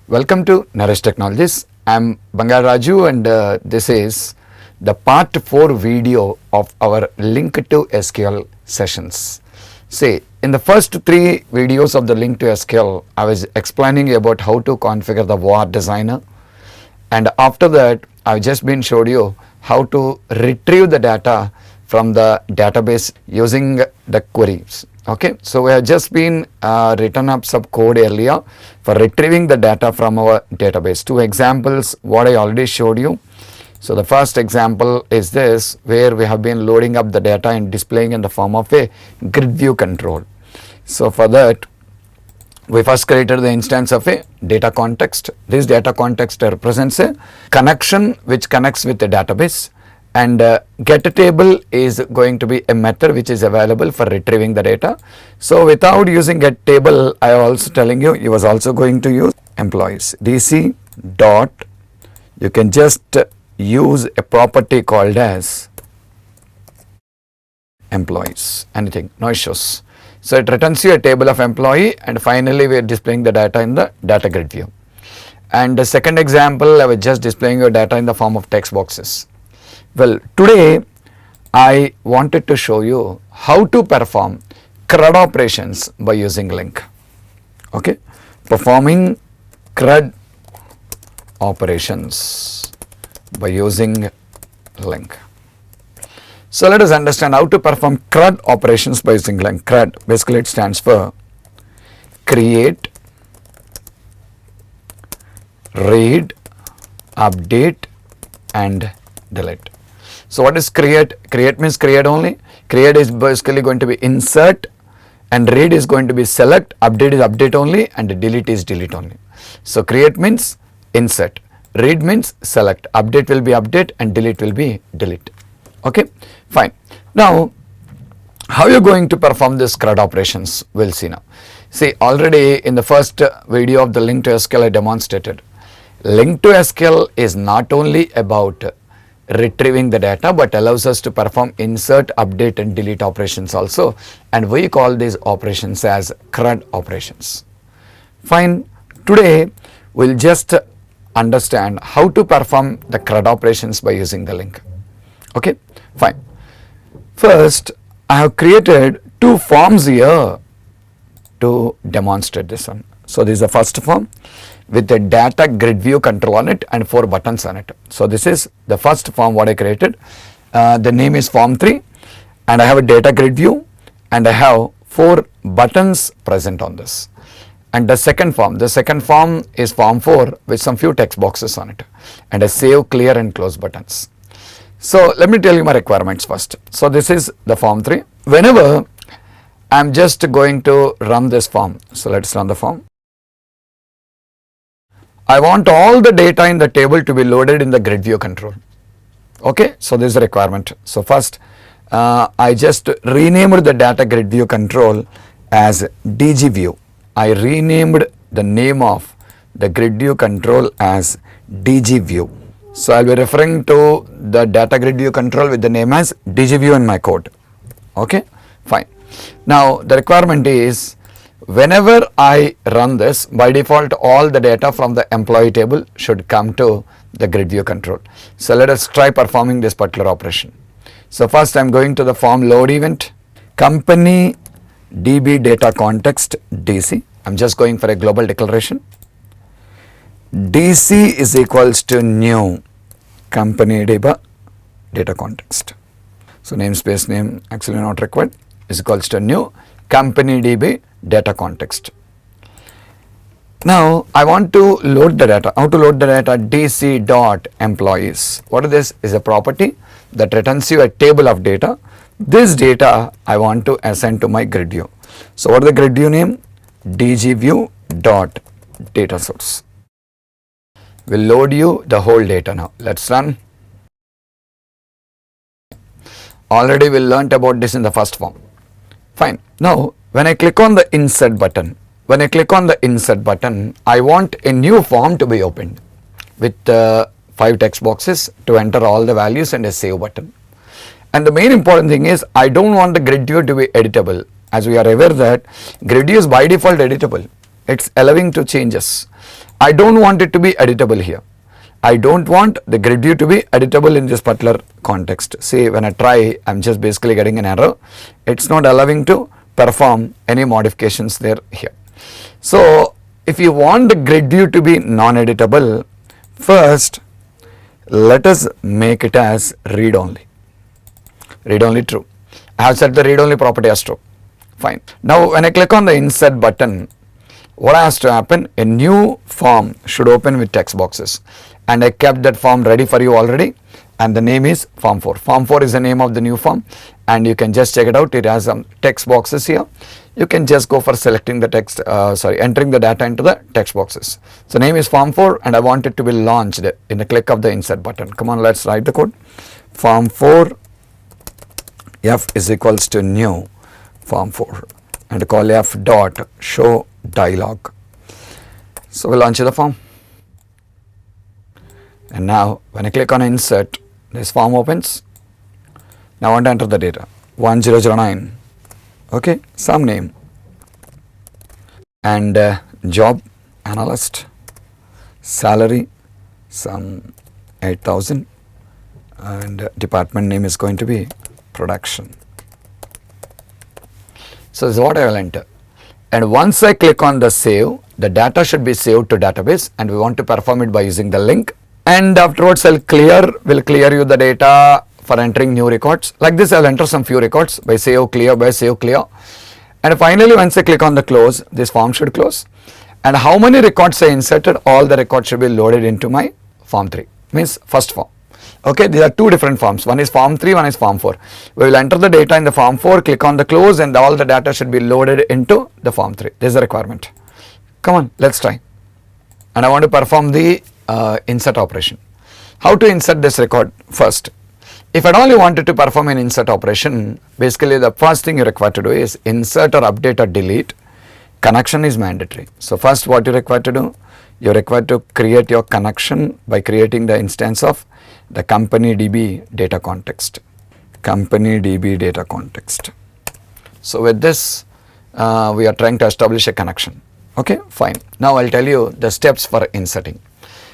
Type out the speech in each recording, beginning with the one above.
Welcome to Naresh Technologies. I'm Bangar Raju and this is the part 4 video of our Linq to SQL sessions. See, in the first 3 videos of the Linq to SQL, I was explaining about how to configure the war designer, and after that I've just been showed you how to retrieve the data from the database using the queries. Okay, so we have just been written up some code earlier for retrieving the data from our database. 2 examples what I already showed you. So the first example is this, where we have been loading up the data and displaying in the form of a grid view control. So for that, we first created the instance of a data context. This data context represents a connection which connects with the database, and get table is going to be a method which is available for retrieving the data. So without using get table, I was telling you, you was also going to use employees. DC dot, you can just use a property called as employees, anything, no issues. So it returns you a table of employee, and finally we are displaying the data in the data grid view. And the second example, I was just displaying your data in the form of text boxes. Well, today I wanted to show you how to perform CRUD operations by using Linq. Okay, performing CRUD operations by using Linq. So let us understand how to perform CRUD operations by using Linq. CRUD, basically it stands for create, read, update and delete. So what is create? Create means create only. Create is basically going to be insert, and read is going to be select, update is update only, and delete is delete only. So create means insert, read means select, update will be update, and delete will be delete. Okay, fine. Now how you are going to perform this CRUD operations, we'll see now. See, already in the first video of the Linq to SQL I demonstrated. Linq to SQL is not only about retrieving the data, but allows us to perform insert, update and delete operations also, and we call these operations as CRUD operations. Fine. Today we'll just understand how to perform the CRUD operations by using the Linq. Okay, fine. First, I have created 2 forms here to demonstrate this one. So this is the first form with the data grid view control on it and 4 buttons on it. So this is the first form what I created. The name is form 3, and I have a data grid view, and I have 4 buttons present on this. And the second form is form 4 with some few text boxes on it, and a save, clear and close buttons. So let me tell you my requirements first. So this is the form 3. Whenever I'm just going to run this form, so let's run the form. I want all the data in the table to be loaded in the grid view control. Okay, so this is a requirement. So first I just renamed the data grid view control as DG view. I renamed the name of the grid view control as DG view. So I'll be referring to the data grid view control with the name as DG view in my code. Okay, fine. Now the requirement is, whenever I run this, by default all the data from the employee table should come to the grid view control. So let us try performing this particular operation. So first I'm going to the form load event, company DB data context DC. I'm just going for a global declaration. DC is equals to new company DB data context. So namespace name actually not required, is equals to new company DB data context. Now I want to load the data. How to load the data? DC dot employees. What is this? Is a property that returns you a table of data. This data I want to assign to my grid view. So what is the grid view name? DG view dot data source. Will load you the whole data now. Let's run. Already we learnt about this in the first form. Fine. Now when I click on the insert button, I want a new form to be opened with 5 text boxes to enter all the values and a save button. And the main important thing is, I don't want the grid view to be editable. As we are aware that grid view is by default editable. It's allowing to changes. I don't want it to be editable here. I don't want the grid view to be editable in this particular context. See, when I try, I'm just basically getting an error. It's not allowing to perform any modifications there here. So if you want the grid view to be non-editable, first let us make it as read only. Read only true. I have set the read only property as true. Fine. Now when I click on the insert button, what has to happen? A new form should open with text boxes, and I kept that form ready for you already, and the name is form 4. Form 4 is the name of the new form, and you can just check it out. It has some text boxes here. You can just go for selecting the text, entering the data into the text boxes. So name is form 4, and I want it to be launched in the click of the insert button. Come on, let's write the code. Form 4 f is equals to new form 4, and call f dot show dialog. So we'll launch the form, and now when I click on insert, this form opens. Now I want to enter the data 1009. Okay, some name and job analyst, salary some 8,000, and department name is going to be production. So this is what I will enter. And once I click on the save, the data should be saved to database, and we want to perform it by using the Linq. And afterwards will clear you the data for entering new records. Like this, I will enter some few records by save clear. And finally, once I click on the close, this form should close. And how many records I inserted? All the records should be loaded into my form 3, means first form. Okay, these are two different forms. One is form 3, one is form 4. We will enter the data in the form 4, click on the close, and all the data should be loaded into the form 3. This is the requirement. Come on, let's try. And I want to perform the insert operation. How to insert this record? First, if at all you wanted to perform an insert operation, basically the first thing you require to do is insert or update or delete. Connection is mandatory. So first, what you require to do? You require to create your connection by creating the instance of the company DB data context. Company DB data context. So with this, we are trying to establish a connection. Okay, fine. Now I'll tell you the steps for inserting.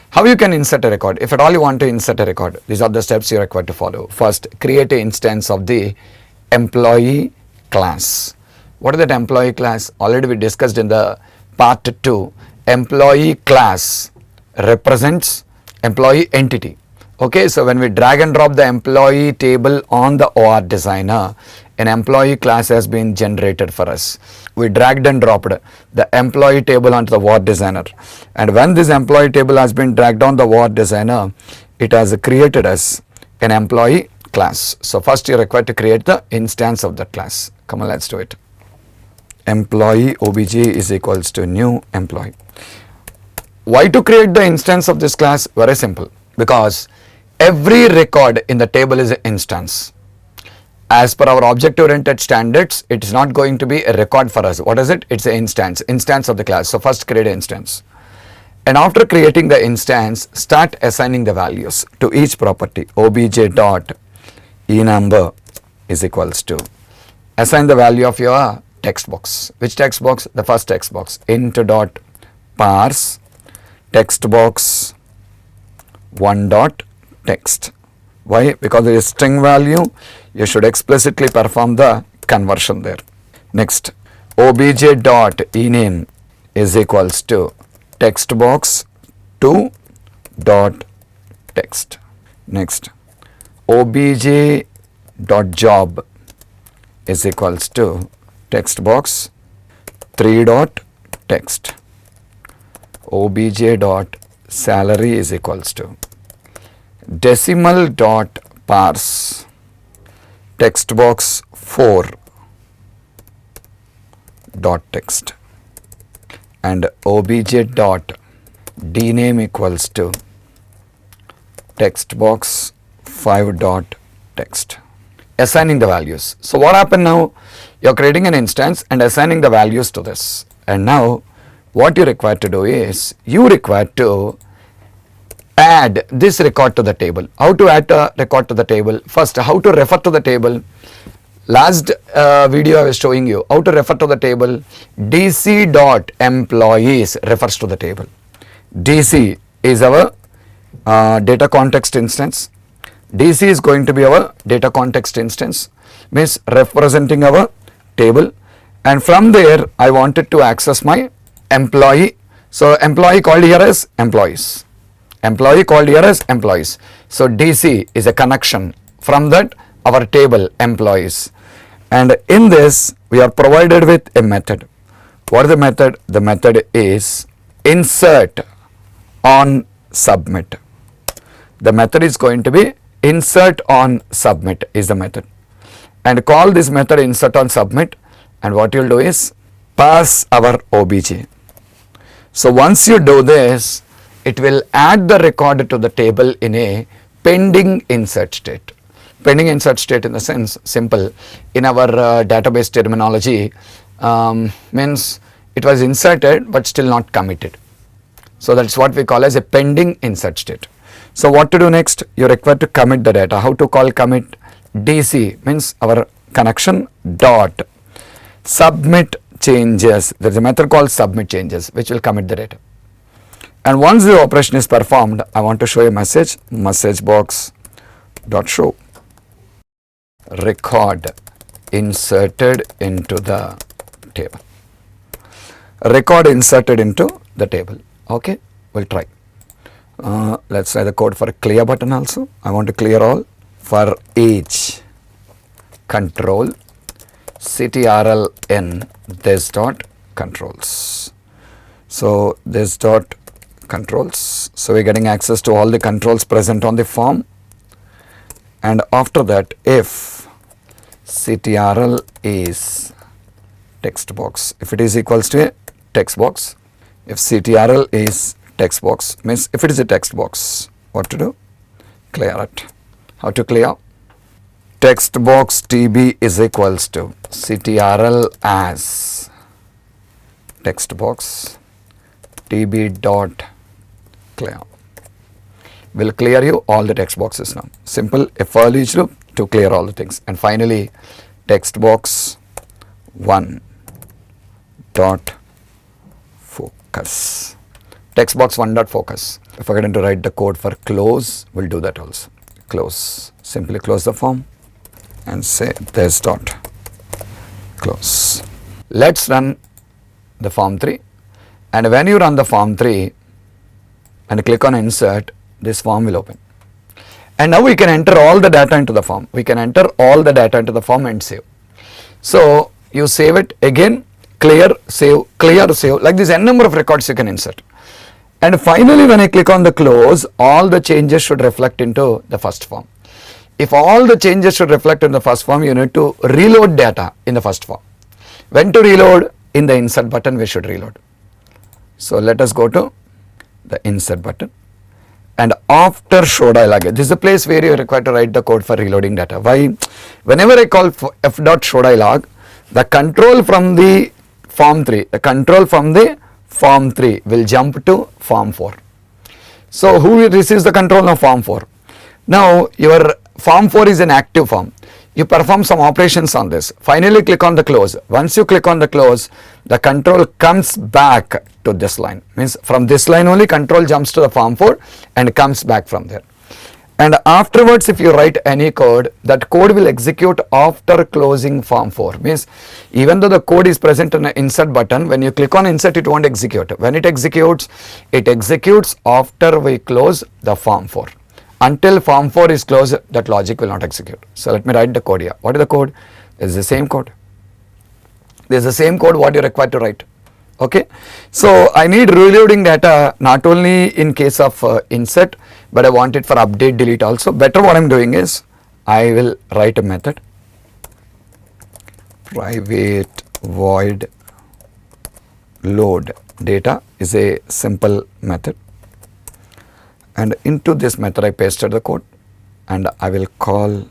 How you can insert a record? If at all you want to insert a record, these are the steps you require to follow. First, create an instance of the employee class. What is that employee class? Already we discussed in the part 2. Employee class represents employee entity. Okay, so when we drag and drop the employee table on the OR designer, an employee class has been generated for us. We dragged and dropped the employee table onto the OR designer, and when this employee table has been dragged on the OR designer, it has created as an employee class. So first you require to create the instance of that class. Come on, let's do it. Employee obj is equals to new employee. Why to create the instance of this class? Very simple, because every record in the table is an instance. As per our object oriented standards, it is not going to be a record for us. What is it? It's an instance of the class. So first create an instance, and after creating the instance, start assigning the values to each property. Obj dot enumber is equals to, assign the value of your text box. Which text box? The first text box. Int dot parse text box 1 dot text. Why? Because it is string value. You should explicitly perform the conversion there. Next, obj dot ename is equals to text box 2 dot text. Next, obj dot job is equals to text box 3 dot text. Obj dot salary is equals to decimal dot parse text box 4 dot text, and obj dot dname equals to text box 5 dot text. Assigning the values. So what happened now? You're creating an instance and assigning the values to this, and now what you require to do is you require to add this record to the table. How to add a record to the table? First, how to refer to the table. Last video I was showing you how to refer to the table. DC dot employees refers to the table. DC is our data context instance. DC is going to be our data context instance, means representing our table, and from there I wanted to access my employee. So employee called here as employees. Employee called here as employees. So DC is a connection from that our table employees. And in this we are provided with a method. What is the method? The method is insert on submit. The method is going to be insert on submit is the method. And call this method insert on submit, and what you will do is pass our OBJ. So once you do this, it will add the record to the table in a pending insert state. Pending insert state in the sense, simple, in our database terminology, means it was inserted but still not committed. So that's what we call as a pending insert state. So what to do next? You require to commit the data. How to call commit? DC means our connection dot submit changes. There is a method called submit changes which will commit the data. And once the operation is performed, I want to show a message. Message box dot show record inserted into the table. Record inserted into the table. Okay, we'll try. Let's try the code for a clear button also. I want to clear all. For age, control ctrl-n this dot controls. So this dot controls. So we're getting access to all the controls present on the form. And after that, if ctrl is text box, if it is equals to a text box, if ctrl is text box, means if it is a text box, what to do? Clear it. How to clear? Text box tb is equals to ctrl as text box tb dot clear. Will clear you all the text boxes now. Simple, a for each loop to clear all the things. And finally, text box 1 dot focus. Text box 1 dot focus. If I get to write the code for close, we'll do that also. Close. Simply close the form and say this dot close. Let's run the form 3. And when you run the form 3 and click on insert, this form will open. And now we can enter all the data into the form. We can enter all the data into the form and save. So you save it again, clear, save, like this n number of records you can insert. And finally when I click on the close, all the changes should reflect into the first form. If all the changes should reflect in the first form, you need to reload data in the first form. When to reload? In the insert button we should reload. So let us go to the insert button. And after show dialog, this is the place where you are required to write the code for reloading data. Why? Whenever I call f dot show dialog, the control from the form 3, the control from the form 3 will jump to form 4. So who receives the control of form 4? Now your form 4 is an active form. You perform some operations on this. Finally click on the close. Once you click on the close, the control comes back to this line. Means from this line only control jumps to the form 4 and comes back from there. And afterwards if you write any code, that code will execute after closing form 4. Means even though the code is present in the insert button, when you click on insert it won't execute. When it executes after we close the form 4. Until form 4 is closed, that logic will not execute. So let me write the code here. What is the code? This is the same code. This is the same code what you are required to write. Okay. So I need reloading data not only in case of insert, but I want it for update, delete also. Better what I am doing is, I will write a method. Private void load data is a simple method. And into this method I pasted the code and I will call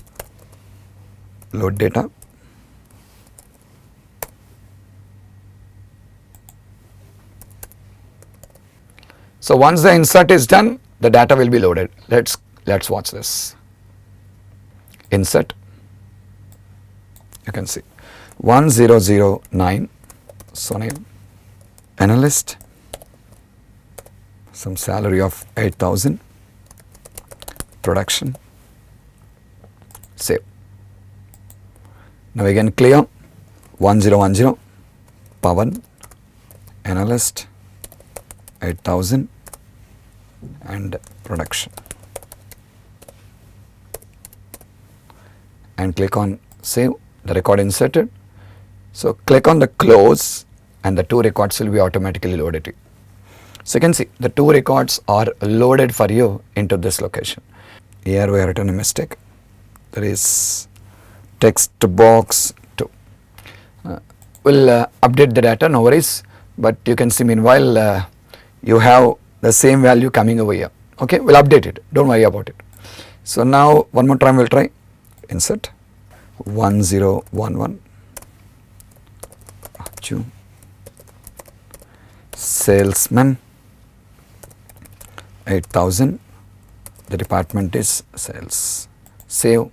load data. So once the insert is done, the data will be loaded. Let's watch this. Insert. You can see 1009 Sonil analyst some salary of 8,000, production, save. Now again clear, 1010, Pavan, analyst, 8,000 and production, and click on save, the record inserted. So click on the close and the 2 records will be automatically loaded. So you can see the 2 records are loaded for you into this location. Here we have written a mistake. There is text box 2. We'll update the data, no worries, but you can see meanwhile you have the same value coming over here. Okay, we'll update it, don't worry about it. So now one more time we'll try, insert 1011, Raju, salesman, 8,000, the department is sales, save,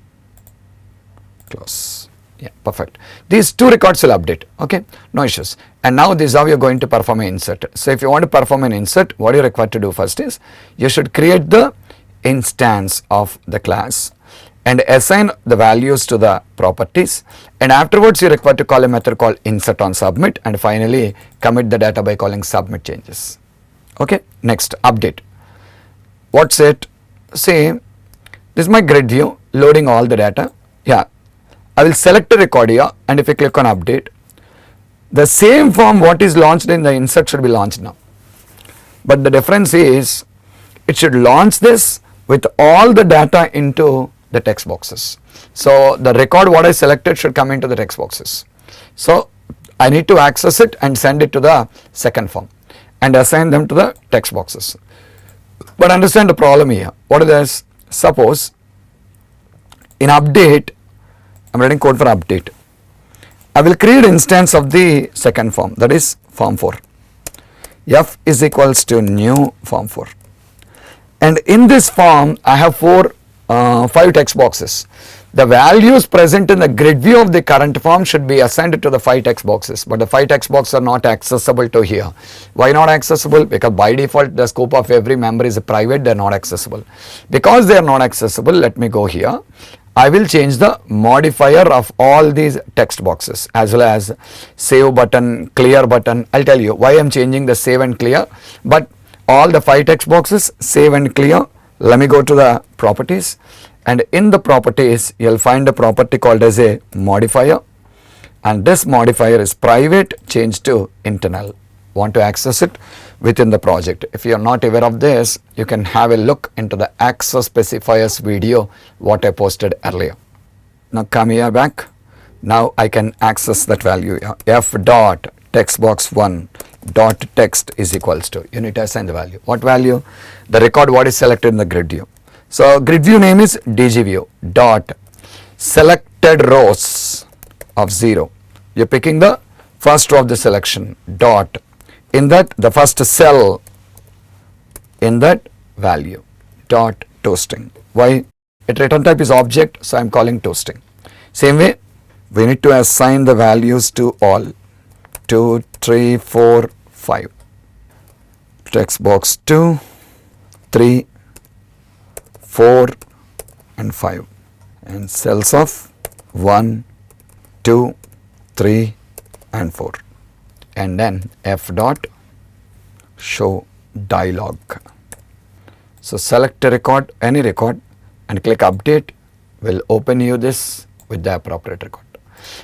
close. Yeah, perfect. These 2 records will update, okay, no issues. And now this is how you're going to perform an insert. So if you want to perform an insert, what you require to do first is, you should create the instance of the class and assign the values to the properties, and afterwards you require to call a method called insert on submit, and finally commit the data by calling submit changes. Okay, next update. What's it? Say this is my grid view loading all the data. Yeah, I will select a record here, and if you click on update, the same form what is launched in the insert should be launched now. But the difference is it should launch this with all the data into the text boxes. So the record what I selected should come into the text boxes. So I need to access it and send it to the second form and assign them to the text boxes. But understand the problem here. What is this? Suppose in update, I'm writing code for update. I will create instance of the second form, that is form 4. F is equals to new form 4. And in this form, I have 5 text boxes. The values present in the grid view of the current form should be assigned to the 5 text boxes, but the 5 text boxes are not accessible to here. Why not accessible? Because by default the scope of every member is private, they are not accessible. Because they are not accessible, let me go here. I will change the modifier of all these text boxes as well as save button, clear button. I'll tell you why I'm changing the save and clear, but all the 5 text boxes, save and clear. Let me go to the properties, and in the properties you'll find a property called as a modifier, and this modifier is private, change to internal. Want to access it within the project. If you are not aware of this, you can have a look into the access specifiers video what I posted earlier. Now come here back. Now I can access that value here. F dot text box 1 dot text is equals to, you need to assign the value. What value? The record what is selected in the grid view. So grid view name is DG view dot selected rows of 0. You're picking the first row of the selection dot, in that the first cell in that value dot toasting. Why? Its return type is object, so I'm calling toasting. Same way, we need to assign the values to all 2, 3, 4, 5. Text box 2, 3, 4 and 5, and cells of 1, 2, 3 and 4, and then F dot show dialog. So select a record, any record, and click update, will open you this with the appropriate record.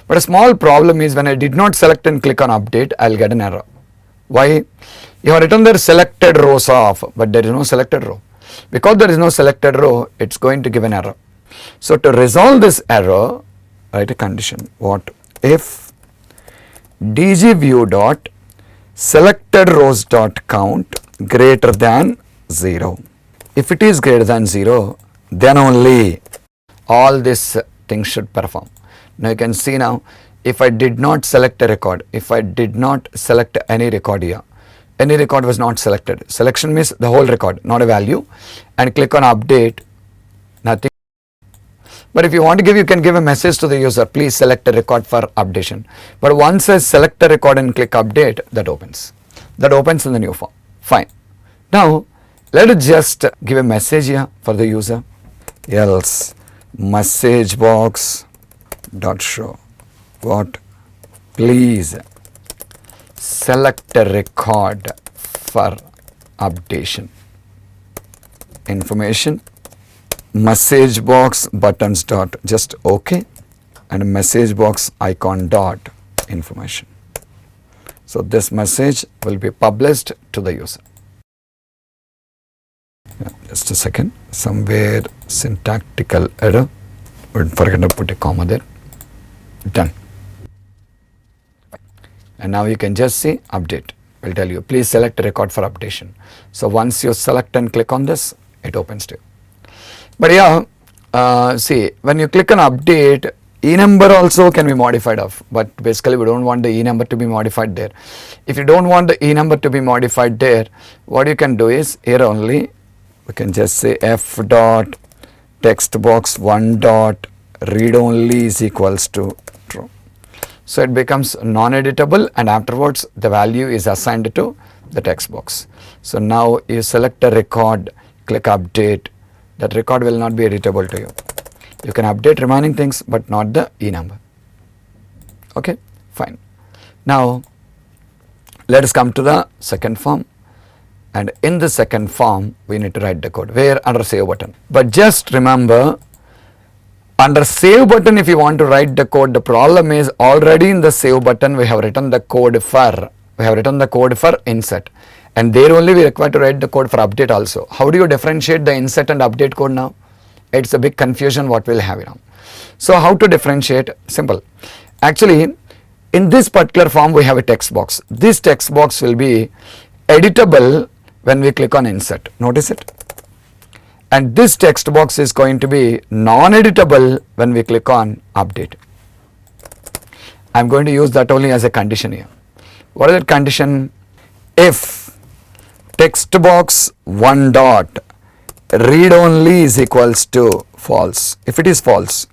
But a small problem is when I did not select and click on update, I'll get an error. Why? You have written there selected rows of, but there is no selected row. Because there is no selected row, it's going to give an error. So to resolve this error, write a condition. What? If DG view dot selected rows dot count greater than 0. If it is greater than 0, then only all these things should perform. Now you can see now, if I did not select a record, if I did not select any record here, any record was not selected. Selection means the whole record, not a value, and click on update, nothing. But if you want to give, you can give a message to the user, please select a record for updation. But once I select a record and click update, that opens. That opens in the new form. Fine. Now Let us just give a message here for the user. Else message box dot show what, please select a record for updation. Information message box buttons dot just OK, and message box icon dot information. So this message will be published to the user. Just a second, somewhere syntactical error, forget to put a comma there. Done. And now you can just see update. Will tell you please select a record for updation. So once you select and click on this, it opens to you. But yeah, see, when you click on update, e-number also can be modified off, but basically we don't want the e-number to be modified there. If you don't want the e-number to be modified there, what you can do is here only we can just say f dot text box 1 dot read only is equals to true. So it becomes non-editable, and afterwards the value is assigned to the text box. So now you select a record, click update, that record will not be editable to you. You can update remaining things but not the e-number. Okay, fine. Now let us come to the second form, and in the second form we need to write the code. Where? Under save button. But just remember, under save button if you want to write the code, the problem is already in the save button we have written the code for insert, and there only we require to write the code for update also. How do you differentiate the insert and update code now? It's a big confusion what we'll have now. So how to differentiate? Simple. Actually, in this particular form we have a text box. This text box will be editable when we click on insert. Notice it. And this text box is going to be non-editable when we click on update. I'm going to use that only as a condition here. What is that condition? If text box 1 dot read only is equals to false. If it is false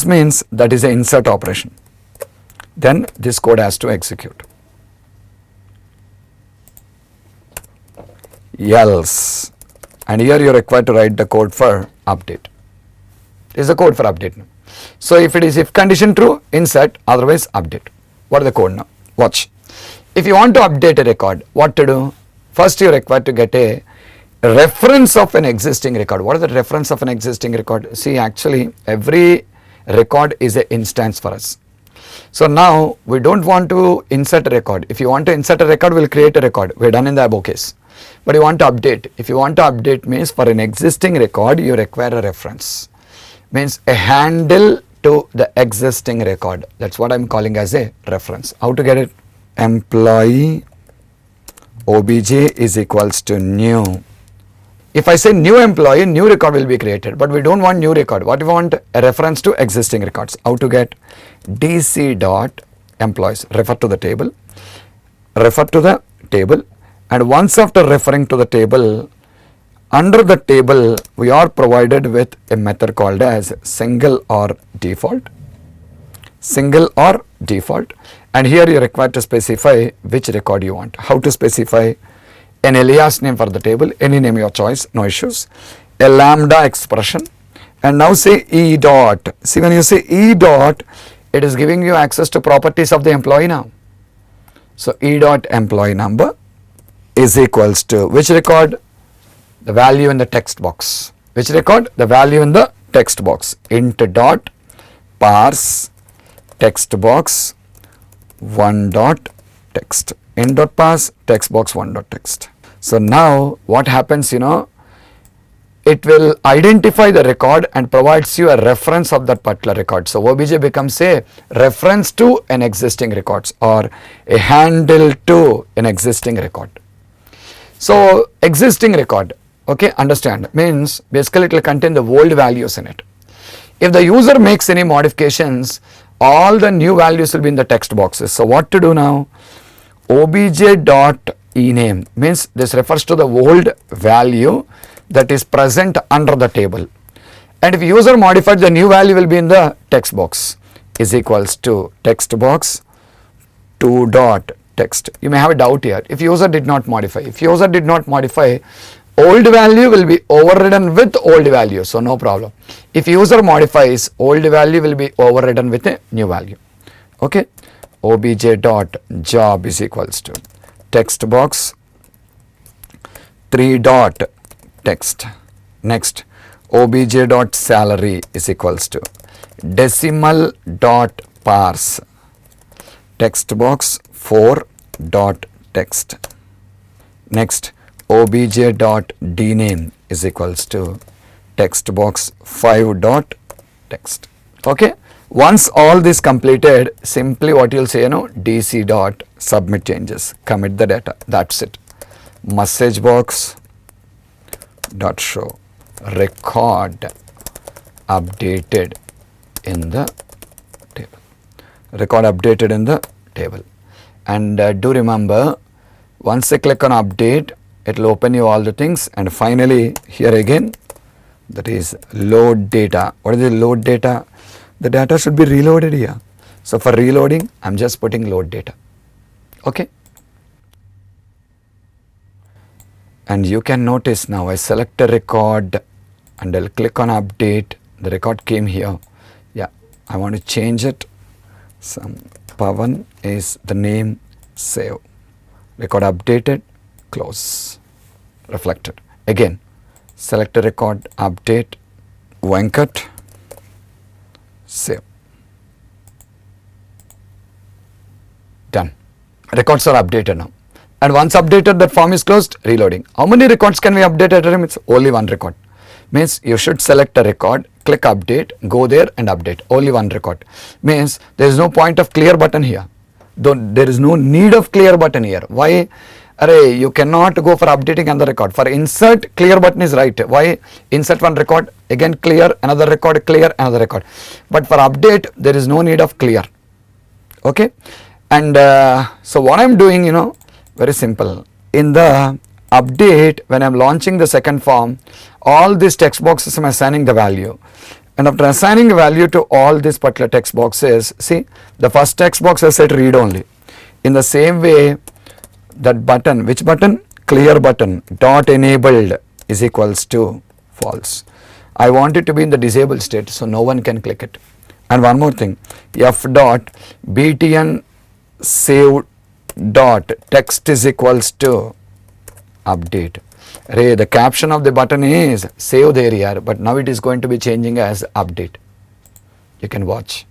means that is an insert operation. Then this code has to execute. Else, and here you are required to write the code for update. This is the code for update now. So if it is if condition true, insert, otherwise update. What is the code now? Watch. If you want to update a record, what to do? First you are required to get a reference of an existing record. What is the reference of an existing record? See, actually every record is an instance for us. So now we don't want to insert a record. If you want to insert a record, we'll create a record. We're done in the above case. But you want to update. If you want to update means for an existing record, you require a reference. Means a handle to the existing record. That's what I'm calling as a reference. How to get it? Employee obj is equals to new. If I say new employee, new record will be created, but we don't want new record. What we want? A reference to existing records. How to get? dc dot employees, refer to the table, and once after referring to the table, under the table we are provided with a method called as single or default, and here you are required to specify which record you want. How to specify? An alias name for the table, any name your choice, no issues, a lambda expression, and now say e dot. See, when you say e dot, it is giving you access to properties of the employee now. So e dot employee number is equals to which record? The value in the text box. Which record? The value in the text box. Int dot parse text box 1 dot text. Int dot parse text box 1 dot text. So now what happens, it will identify the record and provides you a reference of that particular record. So obj becomes a reference to an existing records or a handle to an existing record. So existing record, okay, understand, means basically it will contain the old values in it. If the user makes any modifications, all the new values will be in the text boxes. So what to do now? Obj dot ename means this refers to the old value that is present under the table, and if user modified, the new value will be in the text box is equals to text box 2 dot text. You may have a doubt here. If user did not modify, old value will be overridden with old value, so no problem. If user modifies, old value will be overridden with a new value. Okay, obj dot job is equals to text box 3 dot text. Next, obj dot salary is equals to decimal dot parse text box 4 dot text. Next, obj dot dname is equals to text box 5 dot text. Okay, once all this completed, simply what you'll say, dc dot submit changes, commit the data, that's it. Message box dot show record updated in the table, and do remember, once I click on update, it will open you all the things, and finally here again, that is load data. What is the load data? The data should be reloaded here. So for reloading, I'm just putting load data. Okay. And you can notice now I select a record and I'll click on update. The record came here. Yeah, I want to change it. Some Pavan is the name, save. Record updated, close, reflected. Again, select a record, update, Venkat, save. Done. Records are updated now. And once updated, that form is closed, reloading. How many records can we update at a time? It's only one record. Means you should select a record, click update, go there and update. Only one record. Means there is no point of clear button here. There is no need of clear button here. Why? Array, you cannot go for updating another record. For insert, clear button is right. Why? Insert one record, again clear, another record, clear, another record. But for update, there is no need of clear. Okay. And so what I'm doing, very simple. In the update, when I'm launching the second form, all these text boxes I'm assigning the value. And after assigning a value to all these particular text boxes, see, the first text box I said read only. In the same way, that button, which button? Clear button, dot enabled is equals to false. I want it to be in the disabled state, so no one can click it. And one more thing, f dot btn save dot text is equals to update. Ray, the caption of the button is save there here, but now it is going to be changing as update. You can watch.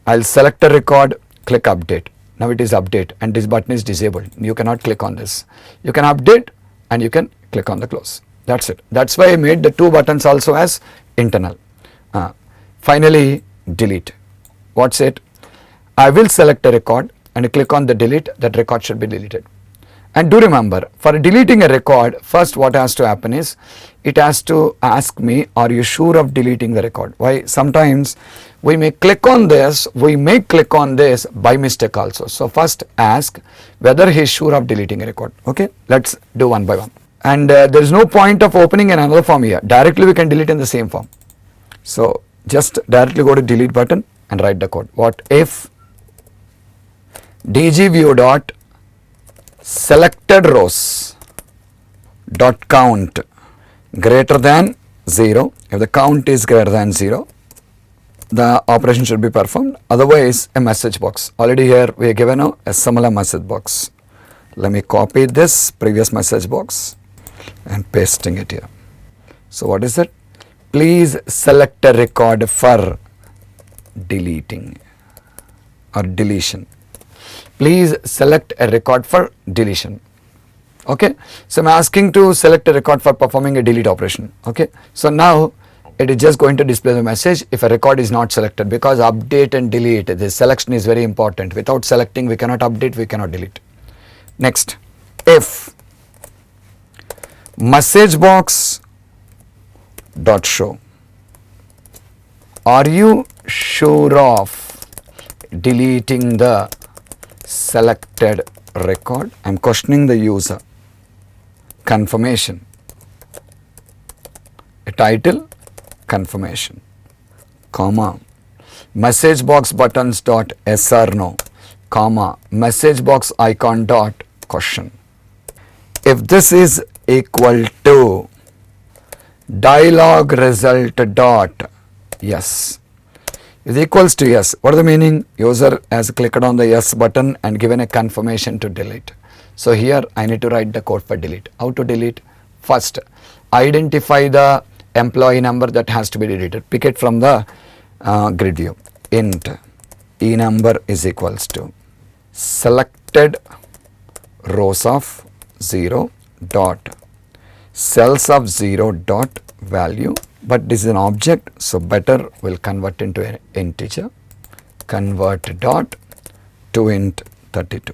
I'll select a record, click update. Now it is update and this button is disabled. You cannot click on this. You can update and you can click on the close. That's it. That's why I made the two buttons also as internal. Finally, delete. What's it? I will select a record and click on the delete. That record should be deleted. And do remember, for deleting a record, first what has to happen is, it has to ask me, are you sure of deleting the record? Why? Sometimes we may click on this, by mistake also. So first ask whether he is sure of deleting a record. Okay, let's do one by one. And there is no point of opening another form here. Directly we can delete in the same form. So just directly go to delete button and write the code. What if dgview dot selected rows dot count greater than 0. If the count is greater than 0, the operation should be performed. Otherwise, a message box. Already here we are given a similar message box. Let me copy this previous message box and pasting it here. So what is it? Please select a record for deleting or deletion. Please select a record for deletion. Okay. So I'm asking to select a record for performing a delete operation. Okay. So now it is just going to display the message if a record is not selected, because update and delete, this selection is very important. Without selecting, we cannot update, we cannot delete. Next, if message box dot show, are you sure of deleting the selected record? I'm questioning the user. Confirmation. A title, confirmation, comma, message box buttons dot yes or no, comma, message box icon dot question. If this is equal to dialog result dot yes is equals to yes. What is the meaning? User has clicked on the yes button and given a confirmation to delete. So here I need to write the code for delete. How to delete? First, identify the employee number that has to be deleted. Pick it from the grid view. Int e number is equals to selected rows of 0 dot cells of 0 dot value, but this is an object, so better will convert into an integer. Convert dot to int 32.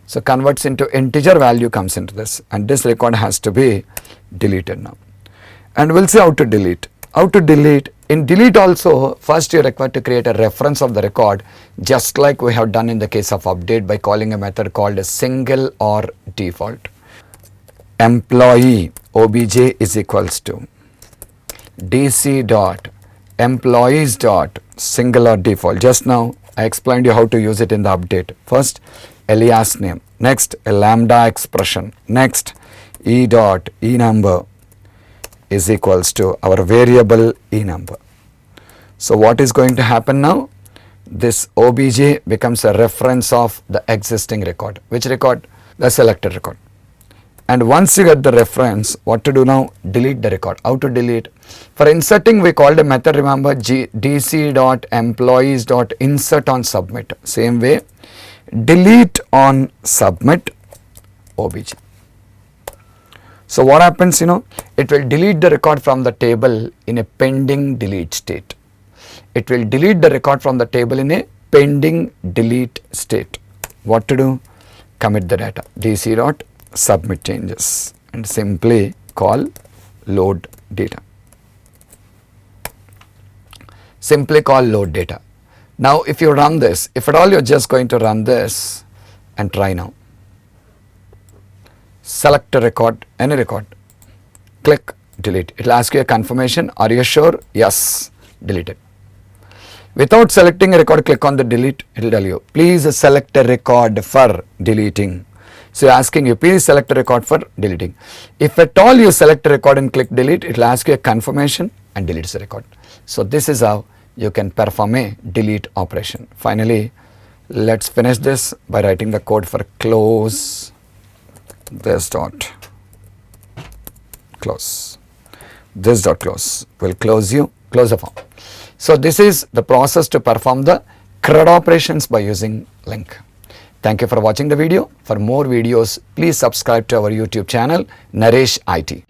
So converts into integer value comes into this, and this record has to be deleted now. And we'll see how to delete. How to delete? In delete also, first you require to create a reference of the record, just like we have done in the case of update by calling a method called a single or default. Employee obj is equals to dc dot employees dot single or default. Just now I explained you how to use it in the update. First alias name, next a lambda expression, next e dot e number is equals to our variable e number. So what is going to happen now? This obj becomes a reference of the existing record. Which record? The selected record. And once you get the reference, what to do now? Delete the record. How to delete? For inserting, we called a method, remember, dc.employees.insert on submit. Same way, delete on submit obj. So what happens, it will delete the record from the table in a pending delete state. It will delete the record from the table in a pending delete state. What to do? Commit the data. dc.submit changes and simply call load data. Simply call load data. Now if you run this, if at all you're just going to run this and try now. Select a record, any record, click delete. It will ask you a confirmation. Are you sure? Yes. Delete it. Without selecting a record, click on the delete. It will tell you, please select a record for deleting. So asking you, please select a record for deleting. If at all you select a record and click delete, it will ask you a confirmation and deletes the record. So this is how you can perform a delete operation. Finally, let's finish this by writing the code for close this dot close. This dot close will close the form. So this is the process to perform the CRUD operations by using Linq. Thank you for watching the video. For more videos, please subscribe to our YouTube channel, Naresh IT.